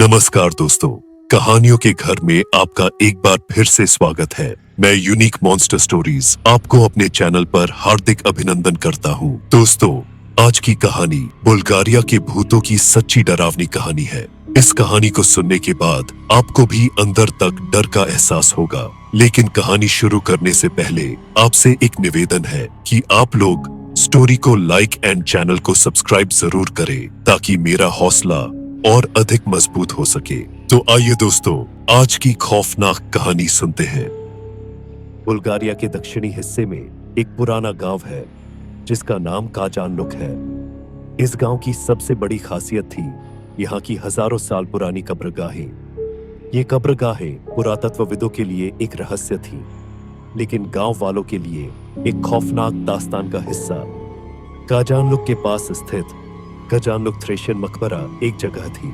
नमस्कार दोस्तों, कहानियों के घर में आपका एक बार फिर से स्वागत है। मैं यूनिक मॉन्स्टर स्टोरीज आपको अपने चैनल पर हार्दिक अभिनंदन करता हूँ। दोस्तों, आज की कहानी बुल्गारिया के भूतों की सच्ची डरावनी कहानी है। इस कहानी को सुनने के बाद आपको भी अंदर तक डर का एहसास होगा। लेकिन कहानी शुरू करने से पहले आपसे एक निवेदन है कि आप लोग स्टोरी को लाइक एंड चैनल को सब्सक्राइब जरूर करें ताकि मेरा हौसला और अधिक मजबूत हो सके। तो आइए दोस्तों, आज की खौफनाक कहानी सुनते हैं। बुल्गारिया के दक्षिणी हिस्से में एक पुराना गांव है जिसका नाम काजानलुक है। इस गांव की सबसे बड़ी खासियत थी यहाँ की हजारों साल पुरानी कब्रगाहें। ये कब्रगाहें पुरातत्वविदों के लिए एक रहस्य थी, लेकिन गांव वालों के लिए एक खौफनाक दास्तान का हिस्सा। काजानलुक के पास स्थित काजानलुक थ्रेशियन मकबरा एक जगह थी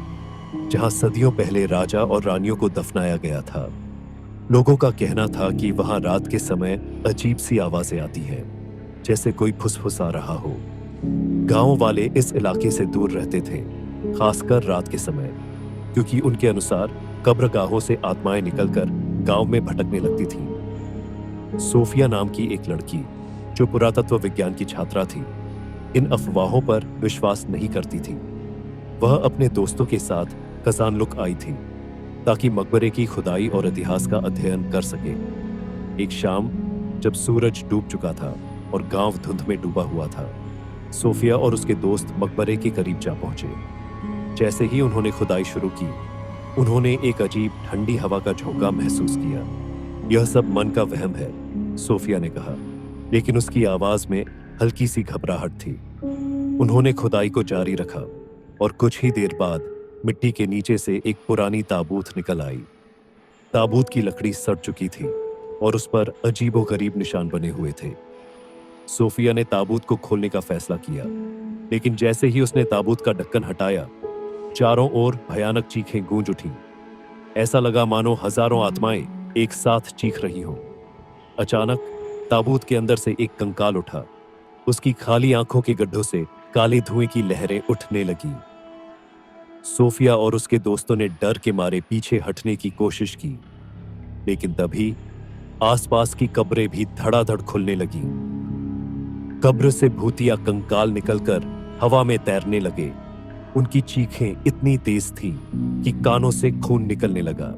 जहां सदियों पहले राजा और रानियों को दफनाया गया था। लोगों का कहना था कि वहां रात के समय अजीब सी आवाजें आती हैं, जैसे कोई फुसफुसा रहा हो। गांव वाले इस इलाके से दूर रहते थे, खासकर रात के समय, क्योंकि उनके अनुसार कब्रगाहों से आत्माएं निकलकर गांव में भटकने लगती थीं। सोफिया नाम की एक लड़की, जो पुरातत्व विज्ञान की छात्रा थी, इन अफवाहों पर विश्वास नहीं करती थी। वह अपने दोस्तों के साथ काजानलुक आई थी ताकि मकबरे की खुदाई और इतिहास का अध्ययन कर सके। एक शाम जब सूरज डूब चुका था और गांव धुंध में डूबा हुआ था, सोफिया और उसके दोस्त मकबरे के करीब जा पहुंचे। जैसे ही उन्होंने खुदाई शुरू की, उन्होंने एक अजीब ठंडी हवा का झोंका महसूस किया। यह सब मन का वहम है, सोफिया ने कहा, लेकिन उसकी आवाज में हल्की सी घबराहट थी। उन्होंने खुदाई को जारी रखा और कुछ ही देर बाद मिट्टी के नीचे से एक पुरानी ताबूत निकल आई। ताबूत की लकड़ी सड़ चुकी थी और उस पर अजीबोगरीब निशान बने हुए थे। सोफिया ने ताबूत को खोलने का फैसला किया, लेकिन जैसे ही उसने ताबूत का ढक्कन हटाया, चारों ओर भयानक चीखें गूंज उठीं। ऐसा लगा मानो हजारों आत्माएं एक साथ चीख रही हों। अचानक ताबूत के अंदर से एक कंकाल उठा। उसकी खाली आंखों के गड्ढों से काले धुएं की लहरें उठने लगी। सोफिया और उसके दोस्तों ने डर के मारे पीछे हटने की कोशिश की, लेकिन तभी आसपास की कब्रें भी धड़ाधड़ खुलने लगी। कब्र से भूतिया कंकाल निकलकर हवा में तैरने लगे। उनकी चीखें इतनी तेज थीं कि कानों से खून निकलने लगा।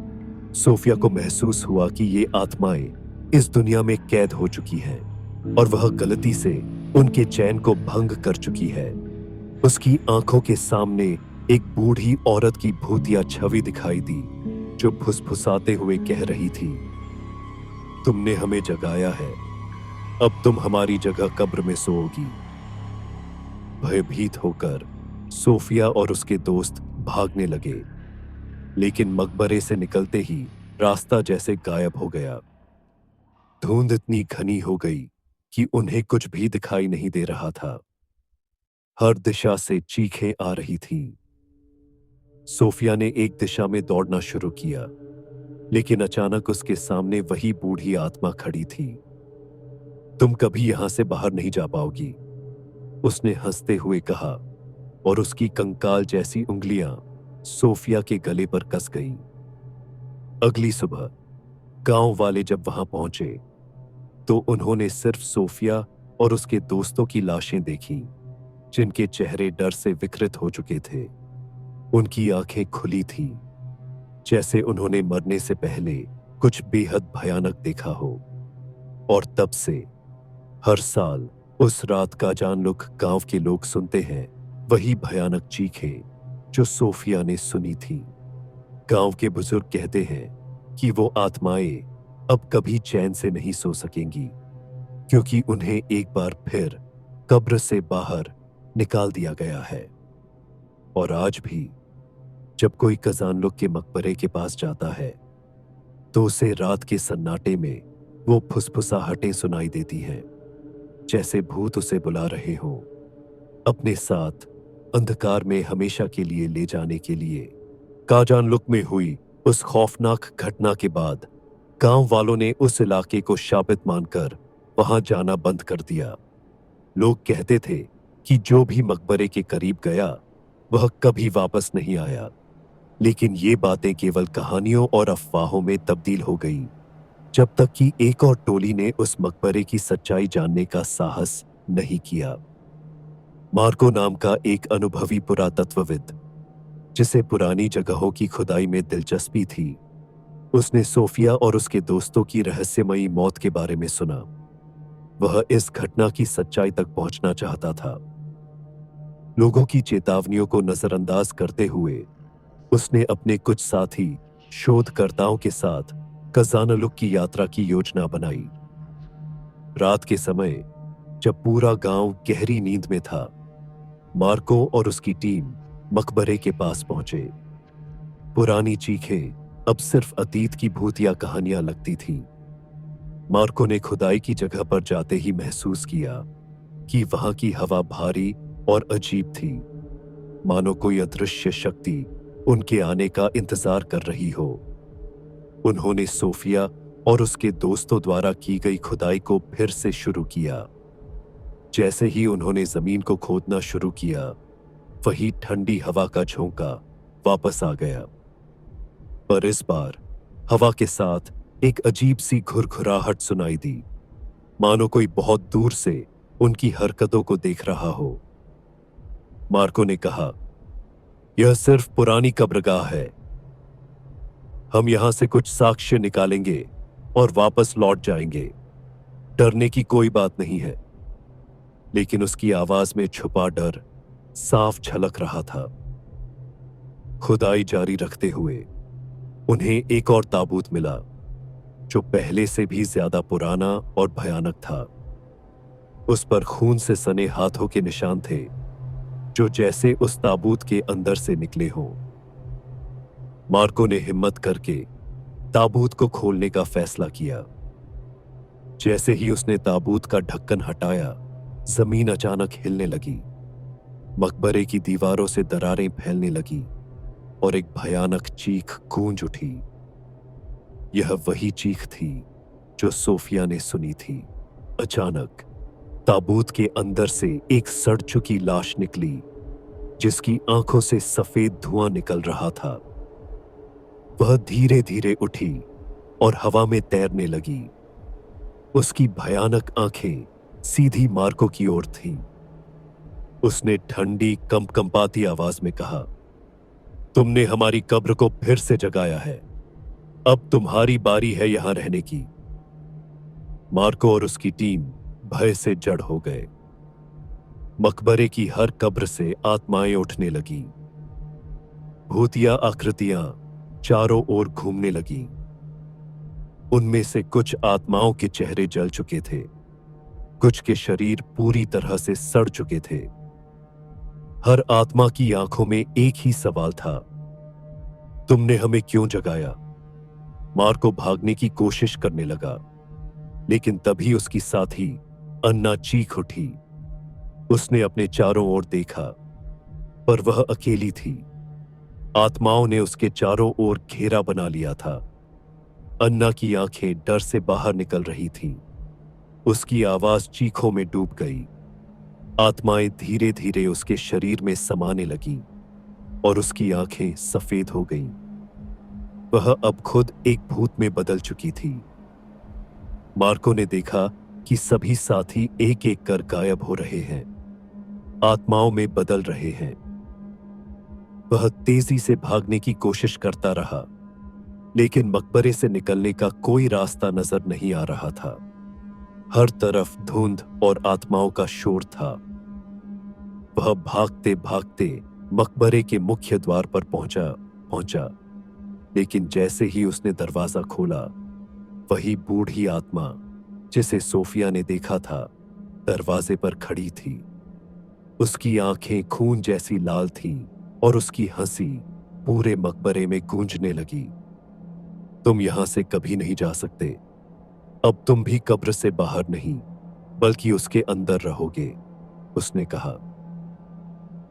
सोफिया को महसूस हुआ कि ये आत्माएं इस दुनिया में कैद हो चुकी हैं और वह गलती से उनके चैन को भंग कर चुकी है। उसकी आंखों के सामने एक बूढ़ी औरत की भूतिया छवि दिखाई दी, जो फुसफुसाते हुए कह रही थी, तुमने हमें जगाया है, अब तुम हमारी जगह कब्र में सोओगी। भयभीत होकर सोफिया और उसके दोस्त भागने लगे, लेकिन मकबरे से निकलते ही रास्ता जैसे गायब हो गया। धुंध इतनी घनी हो गई कि उन्हें कुछ भी दिखाई नहीं दे रहा था। हर दिशा से चीखें आ रही थीं। सोफिया ने एक दिशा में दौड़ना शुरू किया, लेकिन अचानक उसके सामने वही बूढ़ी आत्मा खड़ी थी। तुम कभी यहां से बाहर नहीं जा पाओगी, उसने हंसते हुए कहा, और उसकी कंकाल जैसी उंगलियां सोफिया के गले पर कस गईं। अगली सुबह गांव वाले जब वहां पहुंचे तो उन्होंने सिर्फ सोफिया और उसके दोस्तों की लाशें देखी, जिनके चेहरे डर से विकृत हो चुके थे। उनकी आंखें खुली थीं, जैसे उन्होंने मरने से पहले कुछ बेहद भयानक देखा हो। और तब से हर साल उस रात काजानलुक गांव के लोग सुनते हैं वही भयानक चीखें जो सोफिया ने सुनी थी। गांव के बुजुर्ग कहते हैं कि वो आत्माएं अब कभी चैन से नहीं सो सकेंगी, क्योंकि उन्हें एक बार फिर कब्र से बाहर निकाल दिया गया है। और आज भी जब कोई काजानलुक के मकबरे के पास जाता है तो उसे रात के सन्नाटे में वो फुसफुसाहटें सुनाई देती हैं, जैसे भूत उसे बुला रहे हों, अपने साथ अंधकार में हमेशा के लिए ले जाने के लिए। काजानलुक में हुई उस खौफनाक घटना के बाद गांव वालों ने उस इलाके को शापित मानकर वहां जाना बंद कर दिया। लोग कहते थे कि जो भी मकबरे के करीब गया वह कभी वापस नहीं आया। लेकिन ये बातें केवल कहानियों और अफवाहों में तब्दील हो गई, जब तक कि एक और टोली ने उस मकबरे की सच्चाई जानने का साहस नहीं किया। मार्को नाम का एक अनुभवी पुरातत्वविद, जिसे पुरानी जगहों की खुदाई में दिलचस्पी थी, उसने सोफिया और उसके दोस्तों की रहस्यमयी मौत के बारे में सुना। वह इस घटना की सच्चाई तक पहुंचना चाहता था। लोगों की चेतावनियों को नजरअंदाज करते हुए उसने अपने कुछ साथी शोधकर्ताओं के साथ कजानालुक की यात्रा की योजना बनाई। रात के समय, जब पूरा गांव गहरी नींद में था, मार्को और उसकी टीम मकबरे के पास पहुंचे। पुरानी चीखें अब सिर्फ अतीत की भूतिया कहानियां लगती थीं। मार्को ने खुदाई की जगह पर जाते ही महसूस किया कि वहां की हवा भारी और अजीब थी, मानो कोई अदृश्य शक्ति उनके आने का इंतजार कर रही हो। उन्होंने सोफिया और उसके दोस्तों द्वारा की गई खुदाई को फिर से शुरू किया। जैसे ही उन्होंने जमीन को खोदना शुरू किया, वही ठंडी हवा का झोंका वापस आ गया। पर इस बार हवा के साथ एक अजीब सी घुरघुराहट सुनाई दी, मानो कोई बहुत दूर से उनकी हरकतों को देख रहा हो। मार्को ने कहा, यह सिर्फ पुरानी कब्रगाह है। हम यहां से कुछ साक्ष्य निकालेंगे और वापस लौट जाएंगे। डरने की कोई बात नहीं है। लेकिन उसकी आवाज में छुपा डर साफ झलक रहा था। खुदाई जारी रखते हुए उन्हें एक और ताबूत मिला, जो पहले से भी ज्यादा पुराना और भयानक था। उस पर खून से सने हाथों के निशान थे, जो जैसे उस ताबूत के अंदर से निकले हों। मार्को ने हिम्मत करके ताबूत को खोलने का फैसला किया। जैसे ही उसने ताबूत का ढक्कन हटाया, जमीन अचानक हिलने लगी। मकबरे की दीवारों से दरारें फैलने लगी और एक भयानक चीख गूंज उठी। यह वही चीख थी जो सोफिया ने सुनी थी। अचानक ताबूत के अंदर से एक सड़ चुकी लाश निकली, जिसकी आंखों से सफेद धुआं निकल रहा था। वह धीरे धीरे उठी और हवा में तैरने लगी। उसकी भयानक आंखें सीधी मार्को की ओर थीं। उसने ठंडी कंपकंपाती आवाज में कहा, तुमने हमारी कब्र को फिर से जगाया है। अब तुम्हारी बारी है यहां रहने की। मार्को और उसकी टीम भय से जड़ हो गए। मकबरे की हर कब्र से आत्माएं उठने लगी। भूतिया आकृतियां चारों ओर घूमने लगी। उनमें से कुछ आत्माओं के चेहरे जल चुके थे, कुछ के शरीर पूरी तरह से सड़ चुके थे। हर आत्मा की आंखों में एक ही सवाल था, तुमने हमें क्यों जगाया? मार्को भागने की कोशिश करने लगा, लेकिन तभी उसकी साथी अन्ना चीख उठी। उसने अपने चारों ओर देखा, पर वह अकेली थी। आत्माओं ने उसके चारों ओर घेरा बना लिया था। अन्ना की आंखें डर से बाहर निकल रही थीं। उसकी आवाज चीखों में डूब गई। आत्माएं धीरे धीरे उसके शरीर में समाने लगीं और उसकी आंखें सफेद हो गईं। वह अब खुद एक भूत में बदल चुकी थी। मार्को ने देखा कि सभी साथी एक एक कर गायब हो रहे हैं, आत्माओं में बदल रहे हैं। वह तेजी से भागने की कोशिश करता रहा, लेकिन मकबरे से निकलने का कोई रास्ता नजर नहीं आ रहा था। हर तरफ धुंध और आत्माओं का शोर था। वह भागते भागते मकबरे के मुख्य द्वार पर पहुंचा, लेकिन जैसे ही उसने दरवाजा खोला, वही बूढ़ी आत्मा जिसे सोफिया ने देखा था, दरवाजे पर खड़ी थी। उसकी आंखें खून जैसी लाल थीं और उसकी हंसी पूरे मकबरे में गूंजने लगी। तुम यहां से कभी नहीं जा सकते। अब तुम भी कब्र से बाहर नहीं, बल्कि उसके अंदर रहोगे, उसने कहा।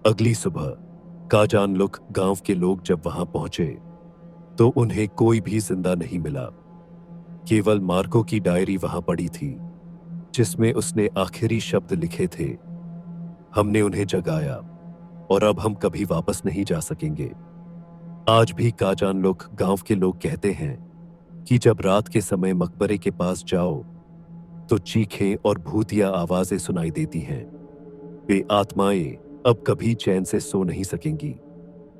अगली सुबह काजानलुक गांव के लोग जब वहां पहुंचे, तो उन्हें कोई भी जिंदा नहीं मिला। केवल मार्को की डायरी वहां पड़ी थी, जिसमें उसने आखिरी शब्द लिखे थे, हमने उन्हें जगाया और अब हम कभी वापस नहीं जा सकेंगे। आज भी काजान लोग गांव के लोग कहते हैं कि जब रात के समय मकबरे के पास जाओ तो चीखें और भूतिया आवाजें सुनाई देती हैं। वे आत्माएं अब कभी चैन से सो नहीं सकेंगी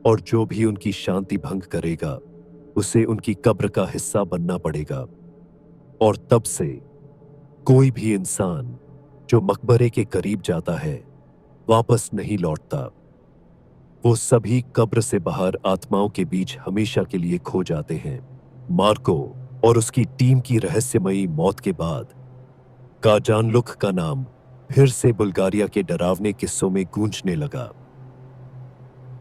और जो भी उनकी शांति भंग करेगा उसे उनकी कब्र का हिस्सा बनना पड़ेगा। और तब से कोई भी इंसान जो मकबरे के करीब जाता है वापस नहीं लौटता। वो सभी कब्र से बाहर आत्माओं के बीच हमेशा के लिए खो जाते हैं। मार्को और उसकी टीम की रहस्यमयी मौत के बाद काजानलुक का नाम फिर से बुल्गारिया के डरावने किस्सों में गूंजने लगा।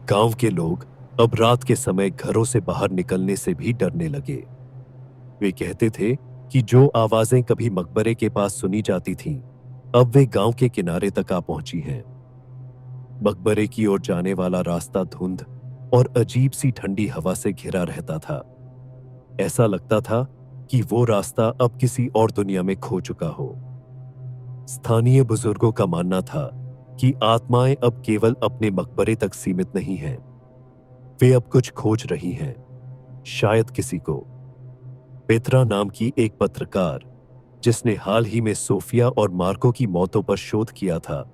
गांव के लोग अब रात के समय घरों से बाहर निकलने से भी डरने लगे। वे कहते थे कि जो आवाजें कभी मकबरे के पास सुनी जाती थीं, अब वे गांव के किनारे तक आ पहुंची हैं। मकबरे की ओर जाने वाला रास्ता धुंध और अजीब सी ठंडी हवा से घिरा रहता था। ऐसा लगता था कि वो रास्ता अब किसी और दुनिया में खो चुका हो। स्थानीय बुजुर्गों का मानना था कि आत्माएं अब केवल अपने मकबरे तक सीमित नहीं हैं। वे अब कुछ खोज रही हैं, शायद किसी को। पेत्रा नाम की एक पत्रकार, जिसने हाल ही में सोफिया और मार्को की मौतों पर शोध किया था,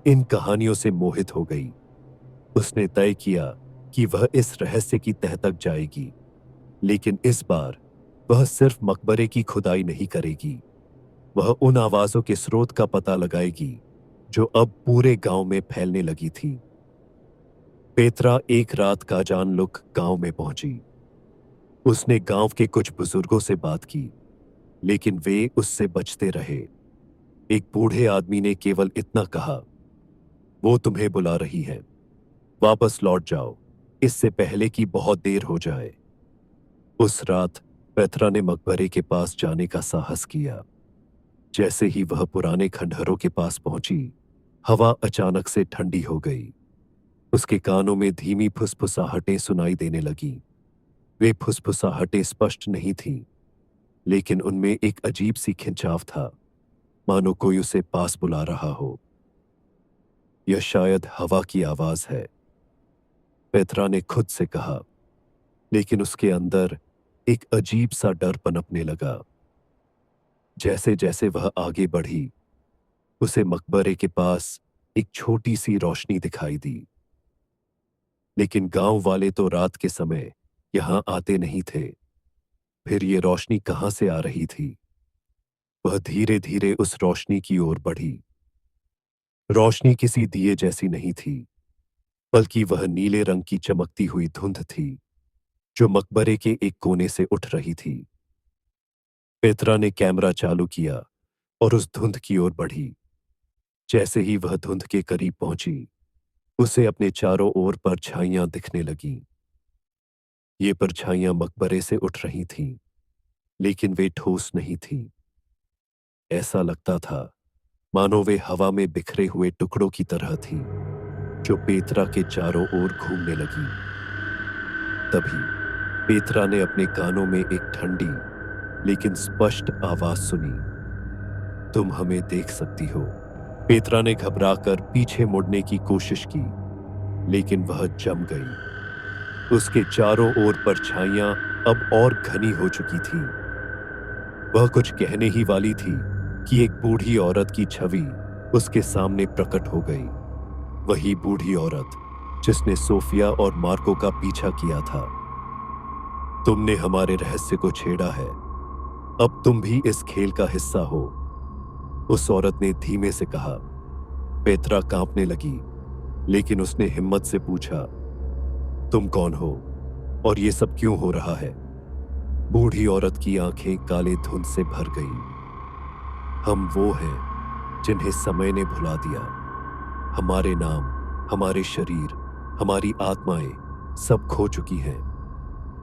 इन कहानियों से मोहित हो गई। उसने तय किया कि वह इस रहस्य की तह तक जाएगी, लेकिन इस बार वह सिर्फ मकबरे की खुदाई नहीं करेगी। वह उन आवाजों के स्रोत का पता लगाएगी जो अब पूरे गांव में फैलने लगी थी। पेत्रा एक रात काजानलुक गांव में पहुंची। उसने गांव के कुछ बुजुर्गों से बात की, लेकिन वे उससे बचते रहे। एक बूढ़े आदमी ने केवल इतना कहा, वो तुम्हें बुला रही है, वापस लौट जाओ, इससे पहले कि बहुत देर हो जाए। उस रात पेत्रा ने मकबरे के पास जाने का साहस किया। जैसे ही वह पुराने खंडहरों के पास पहुंची, हवा अचानक से ठंडी हो गई। उसके कानों में धीमी फुसफुसाहटें सुनाई देने लगी। वे फुसफुसाहटें स्पष्ट नहीं थीं, लेकिन उनमें एक अजीब सी खिंचाव था, मानो कोई उसे पास बुला रहा हो। यह शायद हवा की आवाज है, पेत्रा ने खुद से कहा, लेकिन उसके अंदर एक अजीब सा डर पनपने लगा। जैसे जैसे वह आगे बढ़ी, उसे मकबरे के पास एक छोटी सी रोशनी दिखाई दी। लेकिन गांव वाले तो रात के समय यहां आते नहीं थे। फिर ये रोशनी कहां से आ रही थी? वह धीरे धीरे उस रोशनी की ओर बढ़ी। रोशनी किसी दिए जैसी नहीं थी, बल्कि वह नीले रंग की चमकती हुई धुंध थी जो मकबरे के एक कोने से उठ रही थी। पेत्रा ने कैमरा चालू किया और उस धुंध की ओर बढ़ी। जैसे ही वह धुंध के करीब पहुंची, उसे अपने चारों ओर परछाइयां दिखने लगीं। ये परछाइयां मकबरे से उठ रही थीं, लेकिन वे ठोस नहीं थीं। ऐसा लगता था मानो वे हवा में बिखरे हुए टुकड़ों की तरह थीं, जो पेत्रा के चारों ओर घूमने लगी। तभी पेत्रा ने अपने कानों में एक ठंडी लेकिन स्पष्ट आवाज सुनी, तुम हमें देख सकती हो। पेत्रा ने घबराकर पीछे मुड़ने की कोशिश की, लेकिन वह जम गई। उसके चारों ओर परछाइयां अब और घनी हो चुकी थीं। वह कुछ कहने ही वाली थी कि एक बूढ़ी औरत की छवि उसके सामने प्रकट हो गई। वही बूढ़ी औरत जिसने सोफिया और मार्को का पीछा किया था। तुमने हमारे रहस्य को छेड़ा है, अब तुम भी इस खेल का हिस्सा हो, उस औरत ने धीमे से कहा। पेत्रा कांपने लगी, लेकिन उसने हिम्मत से पूछा, तुम कौन हो और ये सब क्यों हो रहा है? बूढ़ी औरत की आंखें काले धुंध से भर गई। हम वो हैं जिन्हें समय ने भुला दिया। हमारे नाम, हमारे शरीर, हमारी आत्माएं सब खो चुकी हैं,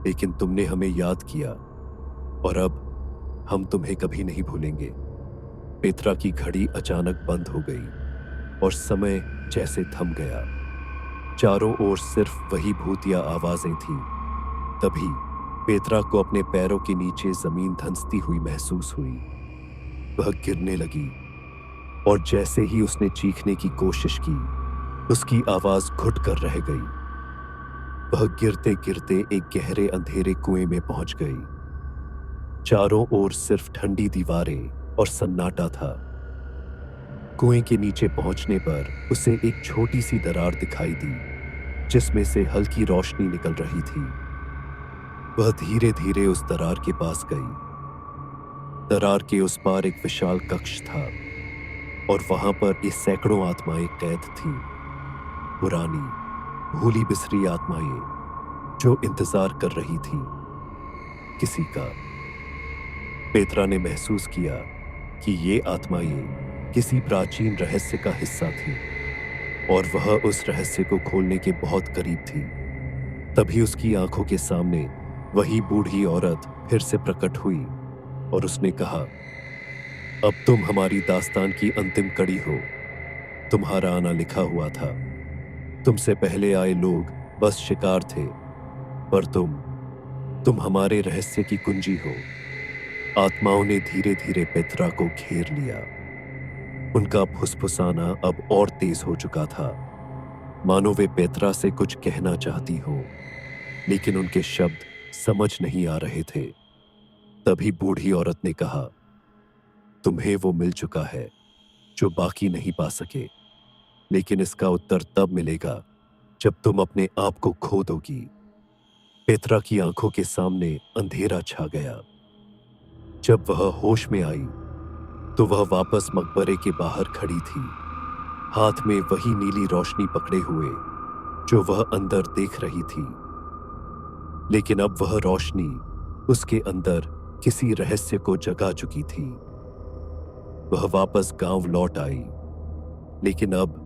लेकिन तुमने हमें याद किया और अब हम तुम्हें कभी नहीं भूलेंगे। पेत्रा की घड़ी अचानक बंद हो गई और समय जैसे थम गया। चारों ओर सिर्फ वही भूतिया आवाजें थीं। तभी पेत्रा को अपने पैरों के नीचे जमीन धंसती हुई महसूस हुई। वह गिरने लगी और जैसे ही उसने चीखने की कोशिश की, उसकी आवाज घुट कर रह गई। वह गिरते गिरते एक गहरे अंधेरे कुएं में पहुंच गई। चारों ओर सिर्फ ठंडी दीवारें और सन्नाटा था। कुएं के नीचे पहुंचने पर उसे एक छोटी सी दरार दिखाई दी, जिसमें से हल्की रोशनी निकल रही थी। वह धीरे धीरे उस दरार के पास गई। दरार के उस पार एक विशाल कक्ष था और वहां पर ये सैकड़ों आत्माएं कैद थीं। पुरानी, भूली बिसरी आत्माएं जो इंतजार कर रही थीं किसी का। पेत्रा ने महसूस किया कि ये आत्माएं किसी प्राचीन रहस्य का हिस्सा थीं और वह उस रहस्य को खोलने के बहुत करीब थी। तभी उसकी आंखों के सामने वही बूढ़ी औरत फिर से प्रकट हुई और उसने कहा, अब तुम हमारी दास्तान की अंतिम कड़ी हो। तुम्हारा आना लिखा हुआ था। तुमसे पहले आए लोग बस शिकार थे, पर तुम हमारे रहस्य की कुंजी हो। आत्माओं ने धीरे धीरे पेत्रा को घेर लिया। उनका फुसफुसाना अब और तेज हो चुका था, मानो वे पेत्रा से कुछ कहना चाहती हो, लेकिन उनके शब्द समझ नहीं आ रहे थे। तभी बूढ़ी औरत ने कहा, तुम्हें वो मिल चुका है जो बाकी नहीं पा सके, लेकिन इसका उत्तर तब मिलेगा जब तुम अपने आप को खो दोगी। पेत्रा की आंखों के सामने अंधेरा छा गया। जब वह होश में आई तो वह वापस मकबरे के बाहर खड़ी थी, हाथ में वही नीली रोशनी पकड़े हुए जो वह अंदर देख रही थी। लेकिन अब वह रोशनी उसके अंदर किसी रहस्य को जगा चुकी थी। वह वापस गांव लौट आई, लेकिन अब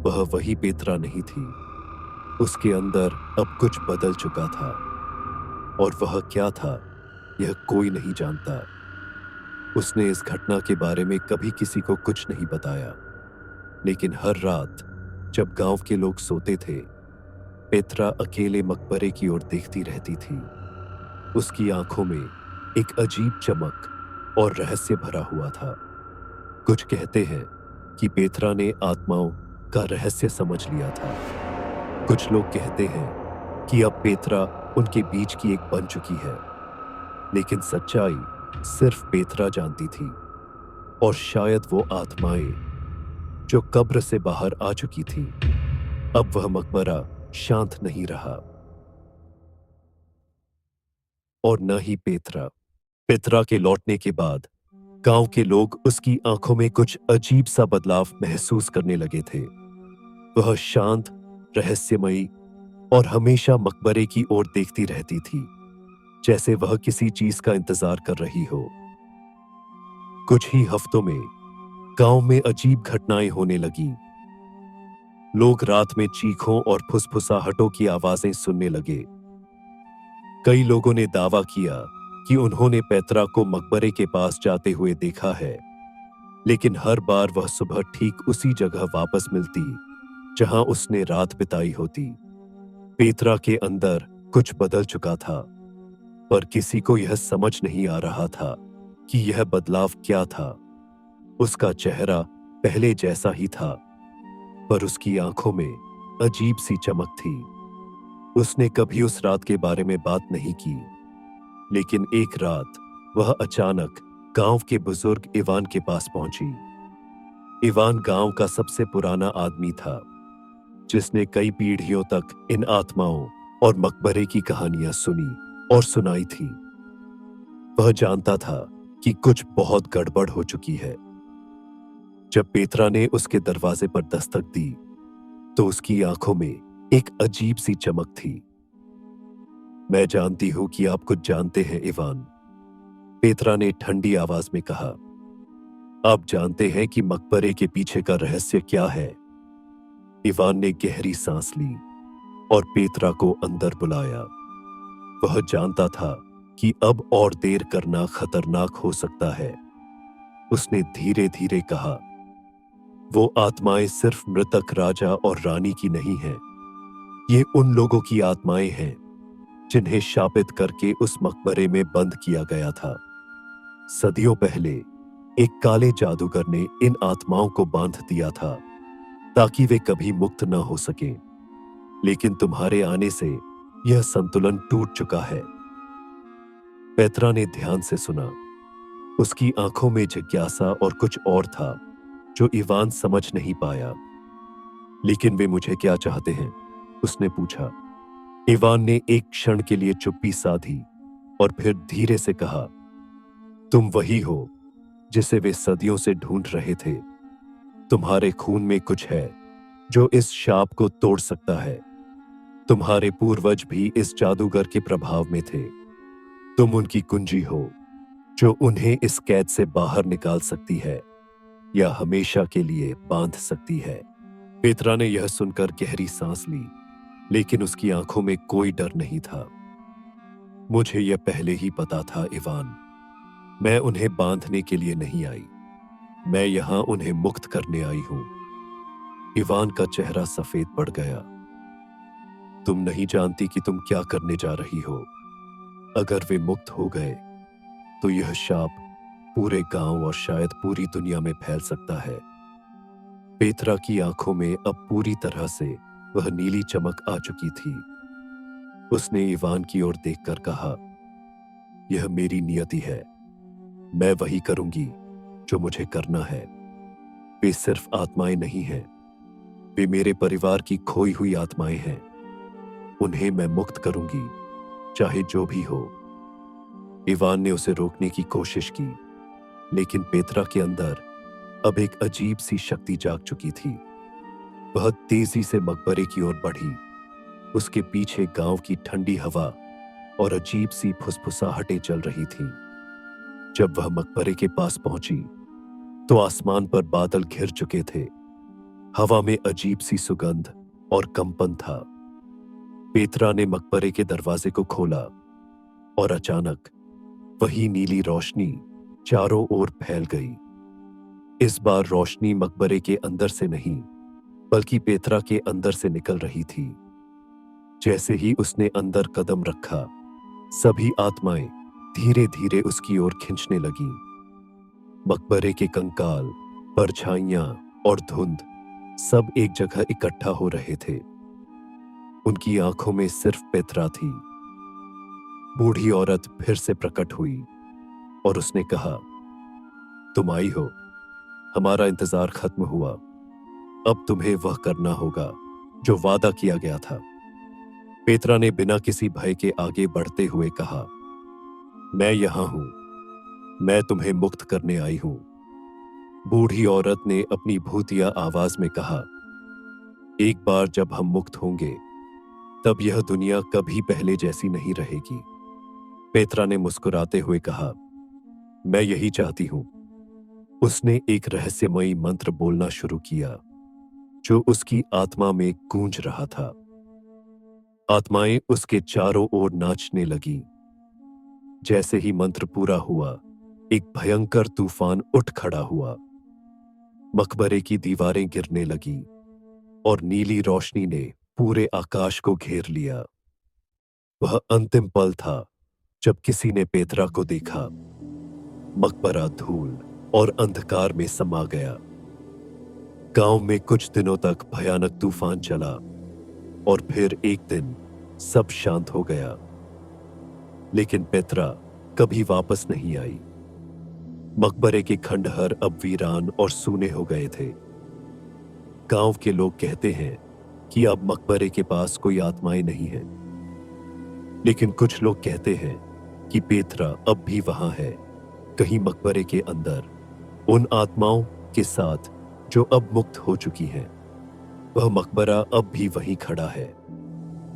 वह वही पेत्रा नहीं थी। उसके अंदर अब कुछ बदल चुका था, और वह क्या था यह कोई नहीं जानता। उसने इस घटना के बारे में कभी किसी को कुछ नहीं बताया, लेकिन हर रात जब गांव के लोग सोते थे, पेत्रा अकेले मकबरे की ओर देखती रहती थी। उसकी आंखों में एक अजीब चमक और रहस्य भरा हुआ था। कुछ कहते हैं कि पेत्रा ने आत्माओं का रहस्य समझ लिया था। कुछ लोग कहते हैं कि अब पेत्रा उनके बीच की एक बन चुकी है, लेकिन सच्चाई सिर्फ पेत्रा जानती थी। और शायद वो आत्माएं जो कब्र से बाहर आ चुकी थी, अब वह मकबरा शांत नहीं रहा, और न ही पेत्रा। पेत्रा के लौटने के बाद गांव के लोग उसकी आंखों में कुछ अजीब सा बदलाव महसूस करने लगे थे। वह शांत, रहस्यमयी और हमेशा मकबरे की ओर देखती रहती थी, जैसे वह किसी चीज का इंतजार कर रही हो। कुछ ही हफ्तों में गांव में अजीब घटनाएं होने लगी। लोग रात में चीखों और फुसफुसाहटों की आवाजें सुनने लगे। कई लोगों ने दावा किया कि उन्होंने पेत्रा को मकबरे के पास जाते हुए देखा है, लेकिन हर बार वह सुबह ठीक उसी जगह वापस मिलती जहां उसने रात बिताई होती। पेत्रा के अंदर कुछ बदल चुका था, पर किसी को यह समझ नहीं आ रहा था कि यह बदलाव क्या था। उसका चेहरा पहले जैसा ही था, पर उसकी आंखों में अजीब सी चमक थी। उसने कभी उस रात के बारे में बात नहीं की, लेकिन एक रात वह अचानक गांव के बुजुर्ग इवान के पास पहुंची। इवान गांव का सबसे पुराना आदमी था, जिसने कई पीढ़ियों तक इन आत्माओं और मकबरे की कहानियां सुनी और सुनाई थी। वह जानता था कि कुछ बहुत गड़बड़ हो चुकी है। जब पेत्रा ने उसके दरवाजे पर दस्तक दी, तो उसकी आंखों में एक अजीब सी चमक थी। मैं जानती हूं कि आप कुछ जानते हैं इवान, पेत्रा ने ठंडी आवाज में कहा। आप जानते हैं कि मकबरे के पीछे का रहस्य क्या है? इवान ने गहरी सांस ली और पेत्रा को अंदर बुलाया। वह जानता था कि अब और देर करना खतरनाक हो सकता है। उसने धीरे धीरे कहा, वो आत्माएं सिर्फ मृतक राजा और रानी की नहीं हैं। ये उन लोगों की आत्माएं हैं जिन्हें शापित करके उस मकबरे में बंद किया गया था। सदियों पहले एक काले जादूगर ने इन आत्माओं को बांध दिया था ताकि वे कभी मुक्त न हो सकें। लेकिन तुम्हारे आने से यह संतुलन टूट चुका है। पेत्रा ने ध्यान से सुना। उसकी आंखों में जिज्ञासा और कुछ और था जो इवान समझ नहीं पाया। लेकिन वे मुझे क्या चाहते हैं? उसने पूछा। इवान ने एक क्षण के लिए चुप्पी साधी और फिर धीरे से कहा, तुम वही हो जिसे वे सदियों से ढूंढ रहे थे। तुम्हारे खून में कुछ है जो इस शाप को तोड़ सकता है। तुम्हारे पूर्वज भी इस जादूगर के प्रभाव में थे। तुम उनकी कुंजी हो जो उन्हें इस कैद से बाहर निकाल सकती है या हमेशा के लिए बांध सकती है। पेत्रा ने यह सुनकर गहरी सांस ली, लेकिन उसकी आंखों में कोई डर नहीं था। मुझे यह पहले ही पता था इवान। मैं उन्हें बांधने के लिए नहीं आई। मैं यहां उन्हें मुक्त करने आई हूं। इवान का चेहरा सफेद पड़ गया। तुम नहीं जानती कि तुम क्या करने जा रही हो। अगर वे मुक्त हो गए तो यह शाप पूरे गांव और शायद पूरी दुनिया में फैल सकता है। पेत्रा की आंखों में अब पूरी तरह से वह नीली चमक आ चुकी थी। उसने इवान की ओर देखकर कहा, यह मेरी नियति है। मैं वही करूंगी जो मुझे करना है। वे सिर्फ आत्माएं नहीं हैं, वे मेरे परिवार की खोई हुई आत्माएं हैं। उन्हें मैं मुक्त करूंगी, चाहे जो भी हो। इवान ने उसे रोकने की कोशिश की, लेकिन पेत्रा के अंदर अब एक अजीब सी शक्ति जाग चुकी थी। वह तेजी से मकबरे की ओर बढ़ी। उसके पीछे गांव की ठंडी हवा और अजीब सी फुसफुसाहटें चल रही थीं। जब वह मकबरे के पास पहुंची तो आसमान पर बादल घिर चुके थे। हवा में अजीब सी सुगंध और कंपन था। पेत्रा ने मकबरे के दरवाजे को खोला और अचानक वही नीली रोशनी चारों ओर फैल गई। इस बार रोशनी मकबरे के अंदर से नहीं, बल्कि पेत्रा के अंदर से निकल रही थी। जैसे ही उसने अंदर कदम रखा, सभी आत्माएं धीरे धीरे उसकी ओर खींचने लगीं। मकबरे के कंकाल, परछाइयां और धुंध सब एक जगह इकट्ठा हो रहे थे। उनकी आंखों में सिर्फ पेत्रा थी। बूढ़ी औरत फिर से प्रकट हुई और उसने कहा, तुम आई हो। हमारा इंतजार खत्म हुआ। अब तुम्हें वह करना होगा जो वादा किया गया था। पेत्रा ने बिना किसी भय के आगे बढ़ते हुए कहा, मैं यहां हूं। मैं तुम्हें मुक्त करने आई हूं। बूढ़ी औरत ने अपनी भूतिया आवाज में कहा, एक बार जब हम मुक्त होंगे तब यह दुनिया कभी पहले जैसी नहीं रहेगी। पेत्रा ने मुस्कुराते हुए कहा, मैं यही चाहती हूं। उसने एक रहस्यमयी मंत्र बोलना शुरू किया जो उसकी आत्मा में गूंज रहा था। आत्माएं उसके चारों ओर नाचने लगीं। जैसे ही मंत्र पूरा हुआ, एक भयंकर तूफान उठ खड़ा हुआ। मकबरे की दीवारें गिरने लगीं और नीली रोशनी ने पूरे आकाश को घेर लिया। वह अंतिम पल था जब किसी ने पेत्रा को देखा। मकबरा धूल और अंधकार में समा गया। गांव में कुछ दिनों तक भयानक तूफान चला और फिर एक दिन सब शांत हो गया। लेकिन पेत्रा कभी वापस नहीं आई। मकबरे के खंडहर अब वीरान और सूने हो गए थे। गांव के लोग कहते हैं कि अब मकबरे के पास कोई आत्माएं नहीं हैं। लेकिन कुछ लोग कहते हैं कि पेत्रा अब भी वहां है, कहीं मकबरे के अंदर, उन आत्माओं के साथ जो अब मुक्त हो चुकी हैं। वह मकबरा अब भी वहीं खड़ा है,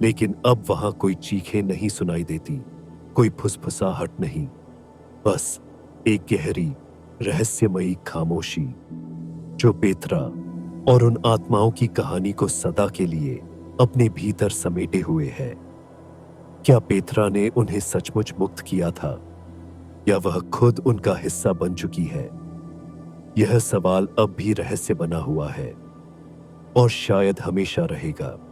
लेकिन अब वहां कोई चीखें नहीं सुनाई देती, कोई फुसफुसाहट नहीं, बस एक गहरी रहस्यमयी खामोशी जो पेत्रा और उन आत्माओं की कहानी को सदा के लिए अपने भीतर समेटे हुए है। क्या पेत्रा ने उन्हें सचमुच मुक्त किया था, या वह खुद उनका हिस्सा बन चुकी है? यह सवाल अब भी रहस्य बना हुआ है और शायद हमेशा रहेगा।